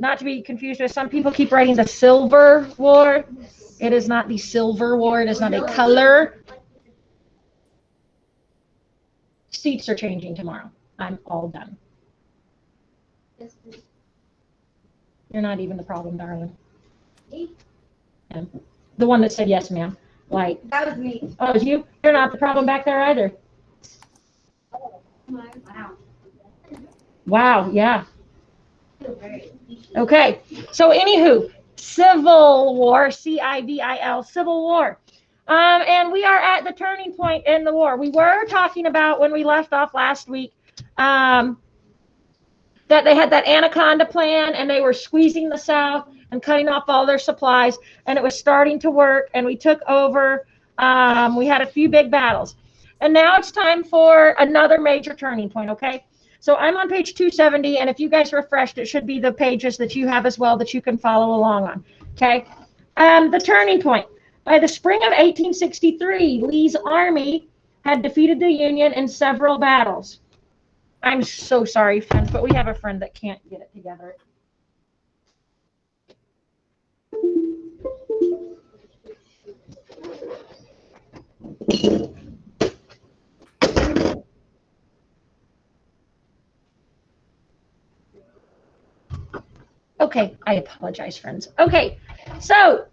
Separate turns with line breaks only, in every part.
not to be confused with, some people keep writing the Silver War. It is not the Silver War. It is not a color. Seats are changing tomorrow. I'm all done. You're not even the problem, darling. Yeah. The one that said yes, ma'am. Like,
that was me.
Oh, it was you? You're not the problem back there either.
Wow.
Wow, yeah. Okay, so anywho, Civil War, Civil, Civil War. And we are at the turning point in the war. We were talking about when we left off last week that they had that Anaconda plan and they were squeezing the South and cutting off all their supplies, and it was starting to work, and we took over. We had a few big battles. And now it's time for another major turning point, okay? So I'm on page 270, and if you guys refreshed, it should be the pages that you have as well that you can follow along on, okay? The turning point. By the spring of 1863, Lee's army had defeated the Union in several battles. I'm so sorry, friends, but we have a friend that can't get it together. Okay, I apologize, friends. Okay, so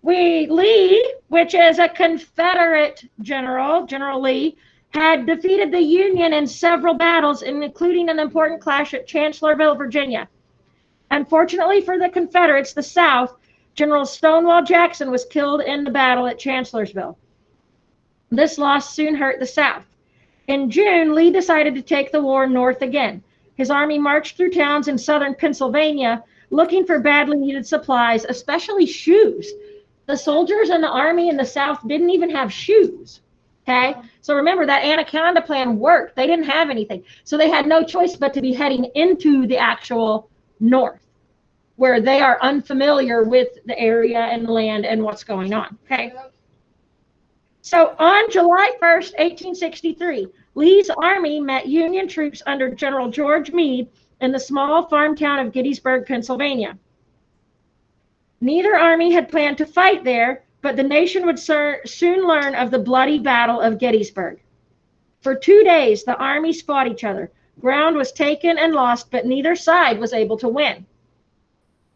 Lee, which is a Confederate general, General Lee, had defeated the Union in several battles, including an important clash at Chancellorsville, Virginia. Unfortunately for the Confederates, the South, General Stonewall Jackson was killed in the battle at Chancellorsville. This loss soon hurt the South. In June, Lee decided to take the war north again. His army marched through towns in southern Pennsylvania looking for badly needed supplies, especially shoes. The soldiers in the army in the South didn't even have shoes. Okay, so remember that Anaconda plan worked. They didn't have anything, so they had no choice but to be heading into the actual north, where they are unfamiliar with the area and the land and what's going on. Okay, so on July 1st, 1863, Lee's army met Union troops under General George Meade in the small farm town of Gettysburg, Pennsylvania. Neither army had planned to fight there, but the nation would soon learn of the bloody Battle of Gettysburg. For 2 days, the armies fought each other. Ground was taken and lost, but neither side was able to win.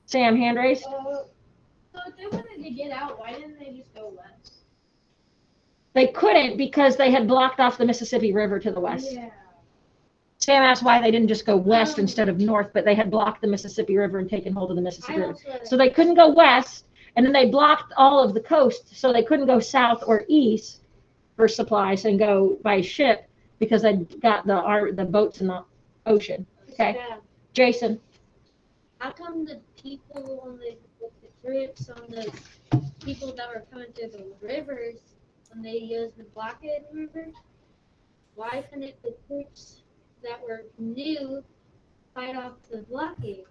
Sam, hand raised.
So if they wanted to get out, why didn't they just go west?
They couldn't because they had blocked off the Mississippi River to the west.
Yeah.
Sam asked why they didn't just go west instead of north, but they had blocked the Mississippi River and taken hold of the Mississippi River. So they couldn't go west, and then they blocked all of the coast, so they couldn't go south or east for supplies and go by ship because they got the boats in the ocean. Okay,
Yeah.
Jason.
How come the people on the troops on the people that were coming through the rivers when they used the blockade river? Why couldn't the troops that were new fight off the blockade?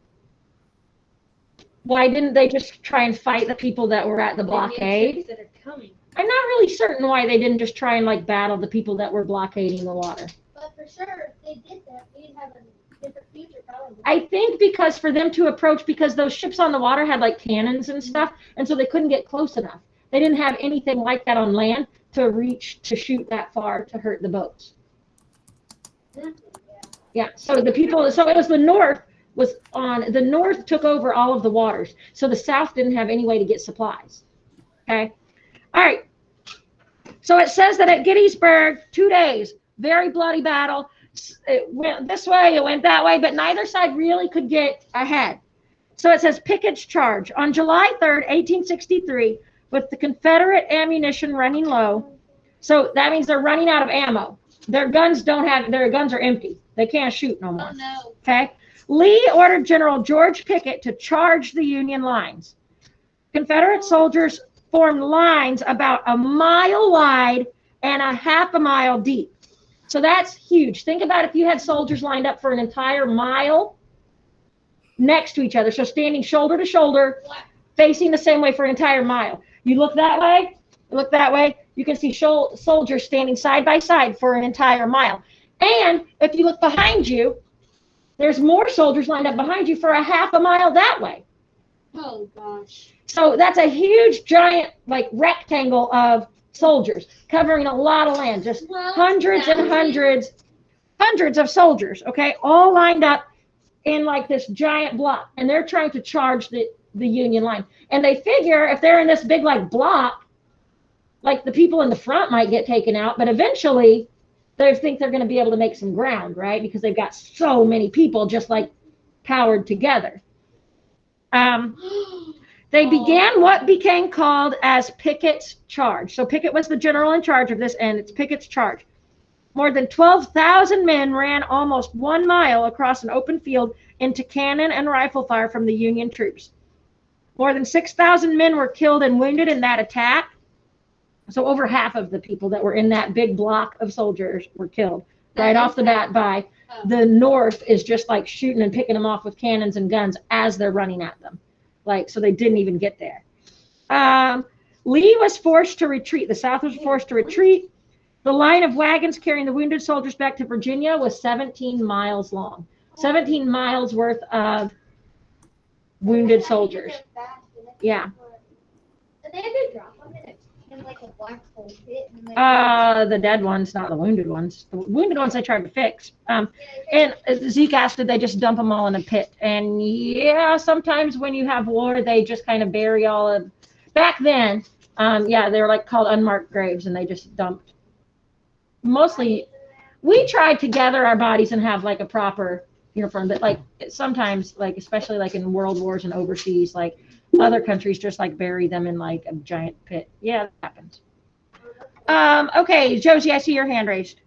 Why didn't they just try and fight the people that were at the blockade?
That are coming.
I'm not really certain why they didn't just try and like battle the people that were blockading the water.
But for sure, if they did that, we'd have a different future probably.
I think because for them to approach, because those ships on the water had like cannons and stuff, and so they couldn't get close enough. They didn't have anything like that on land to reach to shoot that far to hurt the boats. Yeah, so the people, so it was the north the north took over all of the waters. So the south didn't have any way to get supplies. Okay. All right. So it says that at Gettysburg, 2 days, very bloody battle. It went this way, it went that way, but neither side really could get ahead. So it says Pickett's charge. On July 3rd, 1863, with the Confederate ammunition running low. So that means they're running out of ammo. Their guns are empty. They can't shoot no more.
Oh no.
Okay. Lee ordered General George Pickett to charge the Union lines. Confederate soldiers formed lines about a mile wide and a half a mile deep. So that's huge. Think about if you had soldiers lined up for an entire mile next to each other. So standing shoulder to shoulder, facing the same way for an entire mile. You look that way, you can see soldiers standing side by side for an entire mile. And if you look behind you, there's more soldiers lined up behind you for a half a mile that way.
Oh gosh.
So that's a huge, giant, like rectangle of soldiers covering a lot of land, just hundreds and hundreds of soldiers, okay, all lined up in like this giant block, and they're trying to charge the Union line. And they figure if they're in this big like block, like the people in the front might get taken out, but eventually they think they're going to be able to make some ground, right? Because they've got so many people just like powered together. They began what became called as Pickett's charge. So Pickett was the general in charge of this, and it's Pickett's charge. More than 12,000 men ran almost 1 mile across an open field into cannon and rifle fire from the Union troops. More than 6,000 men were killed and wounded in that attack. So over half of the people that were in that big block of soldiers were killed right off the bat by the North is just like shooting and picking them off with cannons and guns as they're running at them. Like, so they didn't even get there. Lee was forced to retreat. The South was forced to retreat. The line of wagons carrying the wounded soldiers back to Virginia was 17 miles long. 17 miles worth of wounded soldiers. Yeah.
Did they ever drop them in like a black hole pit?
The dead ones, not the wounded ones. The wounded ones they tried to fix. And Zeke asked, did they just dump them all in a pit? And yeah, sometimes when you have war, they just kind of bury all of. Back then, yeah, they were like called unmarked graves, and they just dumped. Mostly, we tried to gather our bodies and have like a proper uniform, but like sometimes, like especially like in world wars and overseas, like other countries just like bury them in like a giant pit. Yeah, that happens. Okay, Josie, I see your hand raised.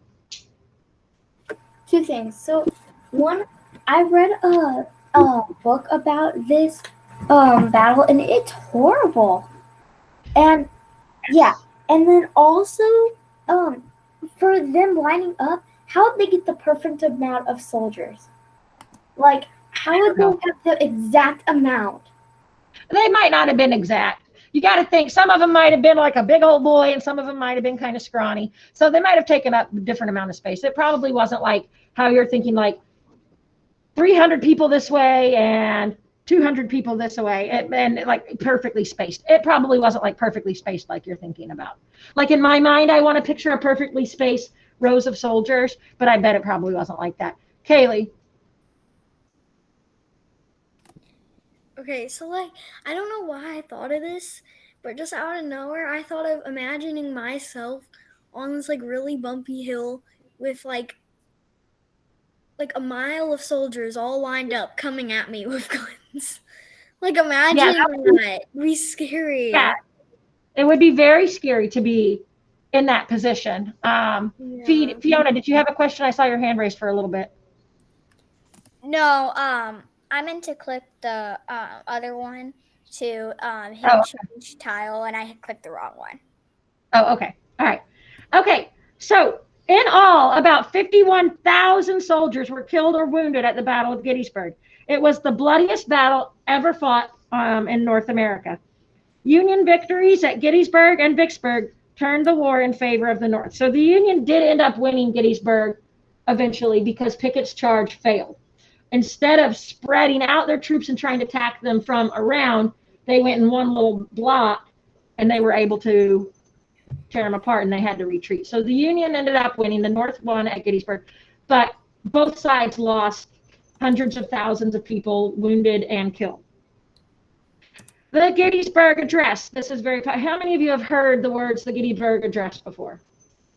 Two things. So, one, I read a book about this battle, and it's horrible. And yeah, and then also for them lining up, how did they get the perfect amount of soldiers? Like, how would they have the exact amount?
They might not have been exact. You got to think some of them might have been like a big old boy, and some of them might have been kind of scrawny. So they might have taken up a different amount of space. It probably wasn't like how you're thinking, like 300 people this way and 200 people this way, and like perfectly spaced. It probably wasn't like perfectly spaced like you're thinking about. Like in my mind, I want to picture a perfectly spaced rows of soldiers, but I bet it probably wasn't like that. Kaylee.
Okay, so like, I don't know why I thought of this, but just out of nowhere, I thought of imagining myself on this like really bumpy hill with like a mile of soldiers all lined up coming at me with guns. Like, imagine that. It'd be scary.
Yeah, it would be very scary to be in that position. Fiona, did you have a question? I saw your hand raised for a little bit.
No, I meant to click the other one to hit change tile, and I clicked the wrong one.
Oh, okay. All right. Okay. So in all, about 51,000 soldiers were killed or wounded at the Battle of Gettysburg. It was the bloodiest battle ever fought in North America. Union victories at Gettysburg and Vicksburg turned the war in favor of the North. So the Union did end up winning Gettysburg eventually because Pickett's charge failed. Instead of spreading out their troops and trying to attack them from around, they went in one little block, and they were able to tear them apart, and they had to retreat. So the Union ended up winning. The North won at Gettysburg, but both sides lost hundreds of thousands of people wounded and killed. The Gettysburg Address. This is very. How many of you have heard the words the Gettysburg Address before?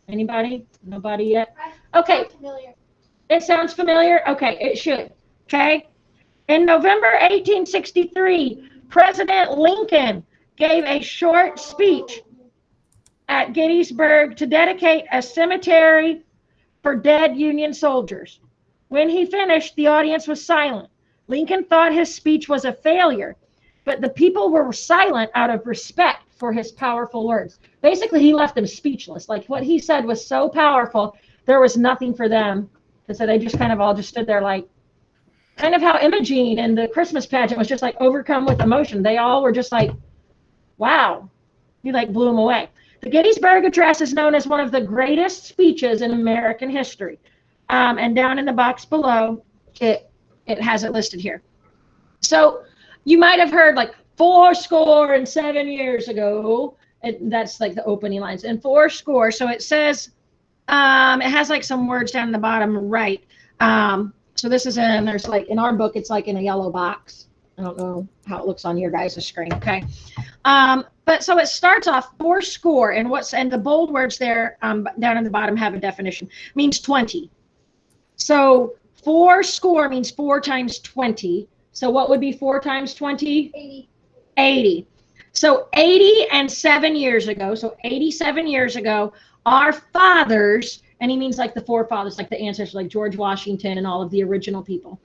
Anybody? Nobody yet? Okay. It sounds familiar? Okay, it should. Okay. In November 1863, President Lincoln gave a short speech at Gettysburg to dedicate a cemetery for dead Union soldiers. When he finished, the audience was silent. Lincoln thought his speech was a failure, but the people were silent out of respect for his powerful words. Basically, he left them speechless. Like, what he said was so powerful, there was nothing for them to say. They just kind of all just stood there, like, kind of how Imogene in the Christmas pageant was just like overcome with emotion. They all were just like, wow. He like blew them away. The Gettysburg Address is known as one of the greatest speeches in American history. And down in the box below, it it has it listed here. So you might have heard like fourscore and 7 years ago. That's like the opening lines. And fourscore. So it says, it has like some words down in the bottom right. So this is there's like in our book, it's like in a yellow box. I don't know how it looks on your guys' screen. Okay. But so it starts off fourscore, and the bold words there down in the bottom have a definition. It means 20. So fourscore means 4 times 20. So what would be 4 times 20?
80.
80. So 87 years ago, so 87 years ago, our fathers, and he means like the forefathers, like the ancestors, like George Washington and all of the original people.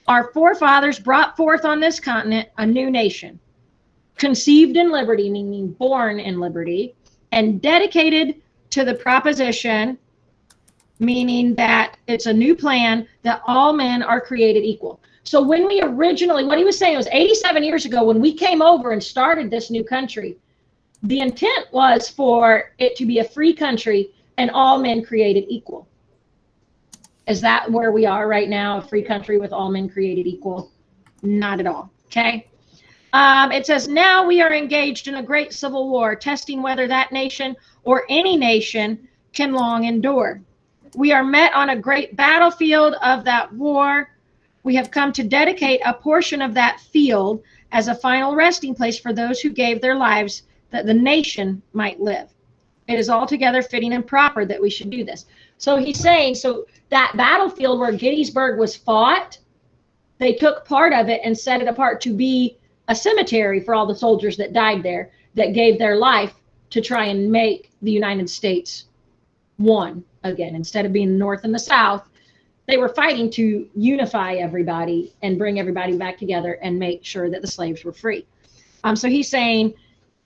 Our forefathers brought forth on this continent a new nation, conceived in liberty, meaning born in liberty, and dedicated to the proposition, meaning that it's a new plan that all men are created equal. So when we originally, what he was saying was 87 years ago, when we came over and started this new country, the intent was for it to be a free country and all men created equal. Is that where we are right now, a free country with all men created equal? Not at all, okay? It says, now we are engaged in a great civil war, testing whether that nation or any nation can long endure. We are met on a great battlefield of that war. We have come to dedicate a portion of that field as a final resting place for those who gave their lives that the nation might live. It is altogether fitting and proper that we should do this. So he's saying, so that battlefield where Gettysburg was fought, they took part of it and set it apart to be a cemetery for all the soldiers that died there, that gave their life to try and make the United States one again. Instead of being the North and the South, they were fighting to unify everybody and bring everybody back together and make sure that the slaves were free. So he's saying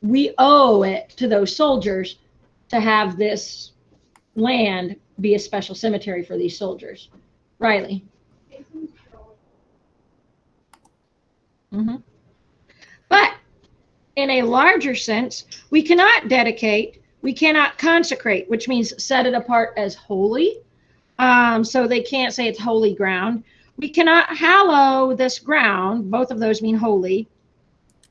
we owe it to those soldiers to have this land be a special cemetery for these soldiers. Riley. Mm-hmm. But in a larger sense, we cannot dedicate, we cannot consecrate, which means set it apart as holy. So they can't say it's holy ground. We cannot hallow this ground. Both of those mean holy.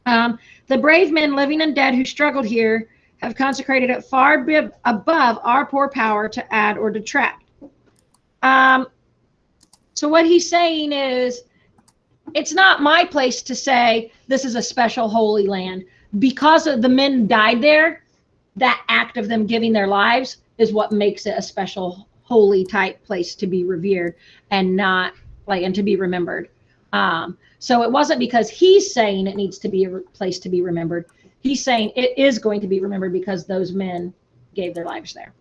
The brave men, living and dead, who struggled here have consecrated it far above our poor power to add or detract. So what he's saying is, it's not my place to say this is a special holy land. Because of the men died there, that act of them giving their lives is what makes it a special holy type place to be revered and not like, and to be remembered. So it wasn't because he's saying it needs to be a place to be remembered. He's saying it is going to be remembered because those men gave their lives there.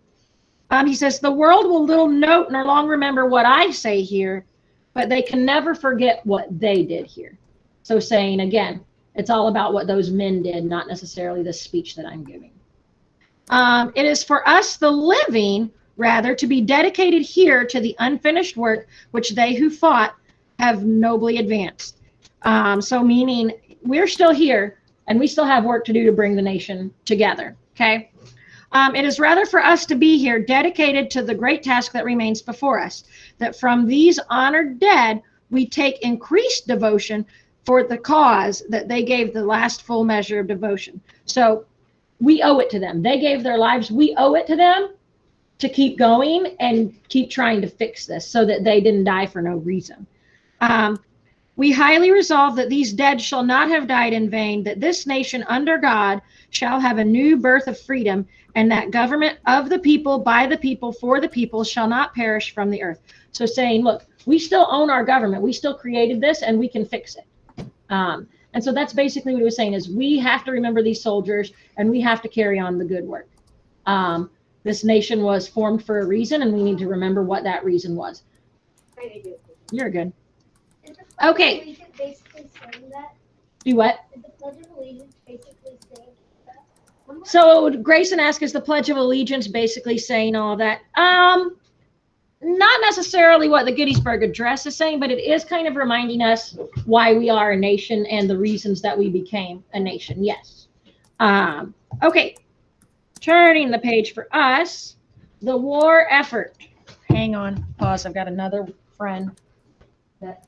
He says, the world will little note nor long remember what I say here, but they can never forget what they did here. So saying, again, it's all about what those men did, not necessarily the speech that I'm giving. It is for us, the living, rather, to be dedicated here to the unfinished work which they who fought have nobly advanced. So meaning we're still here and we still have work to do to bring the nation together, okay? It is rather for us to be here dedicated to the great task that remains before us, that from these honored dead we take increased devotion for the cause that they gave the last full measure of devotion. So we owe it to them. They gave their lives. We owe it to them to keep going and keep trying to fix this so that they didn't die for no reason. We highly resolve that these dead shall not have died in vain, that this nation under God shall have a new birth of freedom, and that government of the people, by the people, for the people shall not perish from the earth. So saying, look, we still own our government. We still created this and we can fix it. And so that's basically what he was saying is we have to remember these soldiers and we have to carry on the good work. This nation was formed for a reason and we need to remember what that reason was. You're good. Okay.
Basically saying that?
Do what?
Is the Pledge of Allegiance basically saying that?
So Grayson asked, is the Pledge of Allegiance basically saying all that? Not necessarily what the Gettysburg Address is saying, but it is kind of reminding us why we are a nation and the reasons that we became a nation. Yes. Okay. Turning the page for us, the war effort. Hang on, pause. I've got another friend that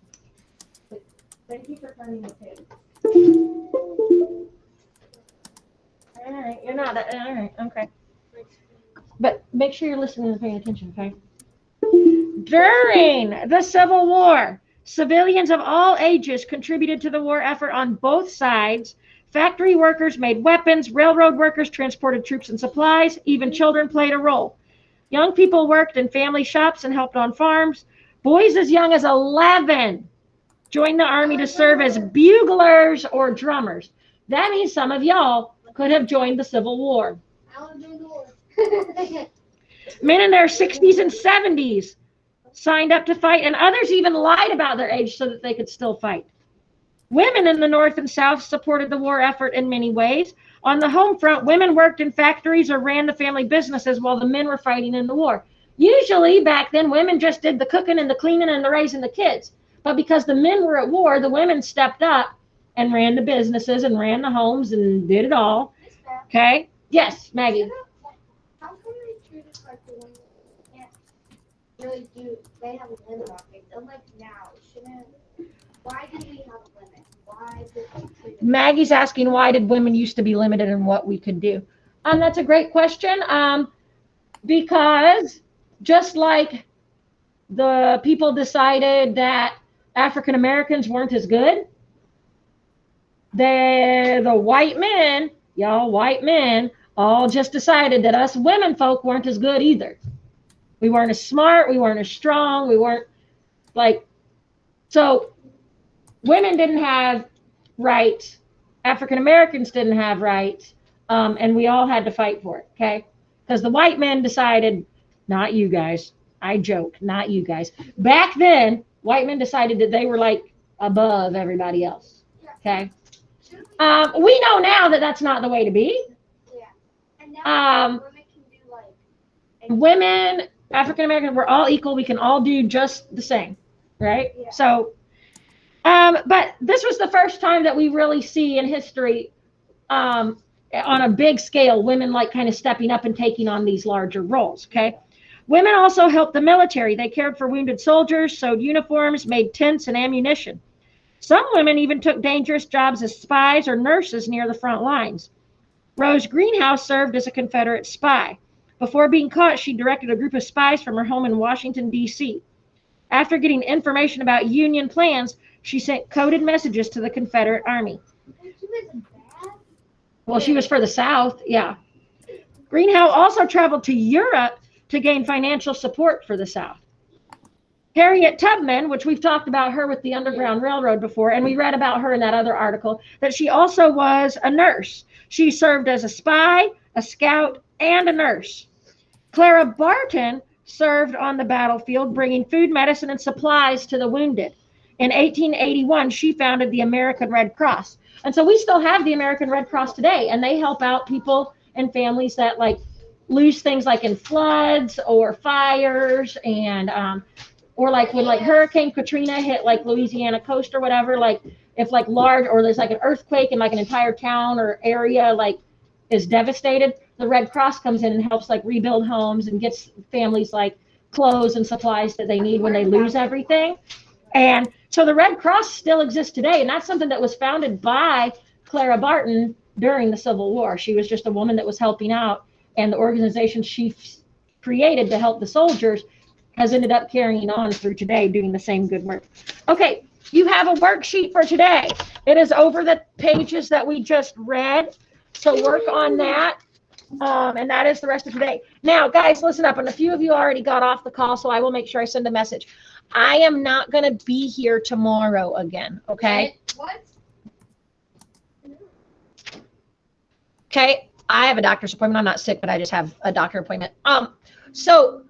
Thank you for turning the page. All right, you're not. All right, okay. But make sure you're listening and paying attention, okay? During the Civil War, civilians of all ages contributed to the war effort on both sides. Factory workers made weapons, railroad workers transported troops and supplies, even children played a role. Young people worked in family shops and helped on farms. Boys as young as 11 joined the army to serve as buglers or drummers. That means some of y'all could have joined the Civil War. Men in their 60s and 70s signed up to fight, and others even lied about their age so that they could still fight. Women in the North and South supported the war effort in many ways. On the home front, women worked in factories or ran the family businesses while the men were fighting in the war. Usually back then, women just did the cooking and the cleaning and the raising the kids. But because the men were at war, the women stepped up and ran the businesses and ran the homes and did it all. Okay? Yes, Maggie.
How come they treat us like the women can't really do? They have a limit on things. Unlike now, shouldn't? Why do we have a limit? Why did they treat us?
Maggie's asking, why did women used to be limited in what we could do? That's a great question. Because just like the people decided that African Americans weren't as good, the white men, y'all white men, all just decided that us women folk weren't as good either. We weren't as smart, we weren't as strong, we weren't like, so women didn't have rights, African Americans didn't have rights, and we all had to fight for it, okay? Because the white men decided, not you guys, I joke, not you guys. Back then, white men decided that they were like above everybody else, okay? We know now that that's not the way to be.
Yeah. And now women can do like.
Women, African American, we're all equal. We can all do just the same, right?
Yeah.
So, but this was the first time that we really see in history, on a big scale, women like kind of stepping up and taking on these larger roles, okay? Women also helped the military. They cared for wounded soldiers, sewed uniforms, made tents and ammunition. Some women even took dangerous jobs as spies or nurses near the front lines. Rose Greenhouse served as a Confederate spy. Before being caught, she directed a group of spies from her home in Washington, D.C. After getting information about Union plans, she sent coded messages to the Confederate Army. Well, she was for the South, yeah. Greenhouse also traveled to Europe to gain financial support for the South. Harriet Tubman, which we've talked about her with the Underground Railroad before, and we read about her in that other article, that she also was a nurse. She served as a spy, a scout, and a nurse. Clara Barton served on the battlefield, bringing food, medicine, and supplies to the wounded. In 1881, she founded the American Red Cross. And so we still have the American Red Cross today, and they help out people and families that like lose things like in floods or fires, and or like when like Hurricane Katrina hit like Louisiana coast or whatever, like if like large, or there's like an earthquake and like an entire town or area like is devastated, the Red Cross comes in and helps like rebuild homes and gets families like clothes and supplies that they need when they lose everything. And so the Red Cross still exists today, and that's something that was founded by Clara Barton during the Civil War. She was just a woman that was helping out, and the organization she created to help the soldiers has ended up carrying on through today, doing the same good work. Okay, you have a worksheet for today. It is over the pages that we just read, so work on that, and that is the rest of today. Now, guys, listen up, and a few of you already got off the call, so I will make sure I send a message. I am not going to be here tomorrow again, okay?
What?
Okay, I have a doctor's appointment. I'm not sick, but I just have a doctor appointment. So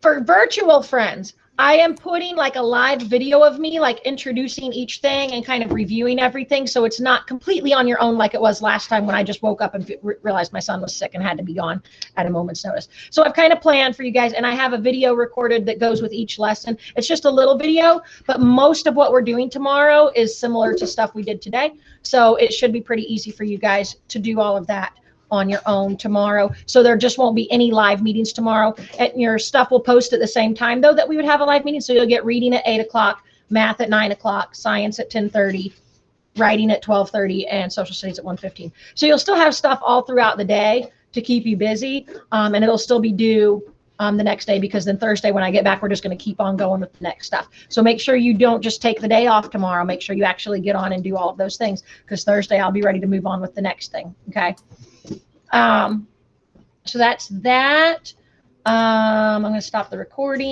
for virtual friends, I am putting like a live video of me, like introducing each thing and kind of reviewing everything. So it's not completely on your own like it was last time when I just woke up and realized my son was sick and had to be gone at a moment's notice. So I've kind of planned for you guys, and I have a video recorded that goes with each lesson. It's just a little video, but most of what we're doing tomorrow is similar to stuff we did today. So it should be pretty easy for you guys to do all of that on your own tomorrow. So there just won't be any live meetings tomorrow. And your stuff will post at the same time though that we would have a live meeting. So you'll get reading at 8 o'clock, math at 9 o'clock, science at 10:30, writing at 12:30, and social studies at 1:15. So you'll still have stuff all throughout the day to keep you busy, and it'll still be due the next day, because then Thursday when I get back, we're just going to keep on going with the next stuff. So make sure you don't just take the day off tomorrow. Make sure you actually get on and do all of those things, because Thursday I'll be ready to move on with the next thing. Okay. So that's that. I'm going to stop the recording.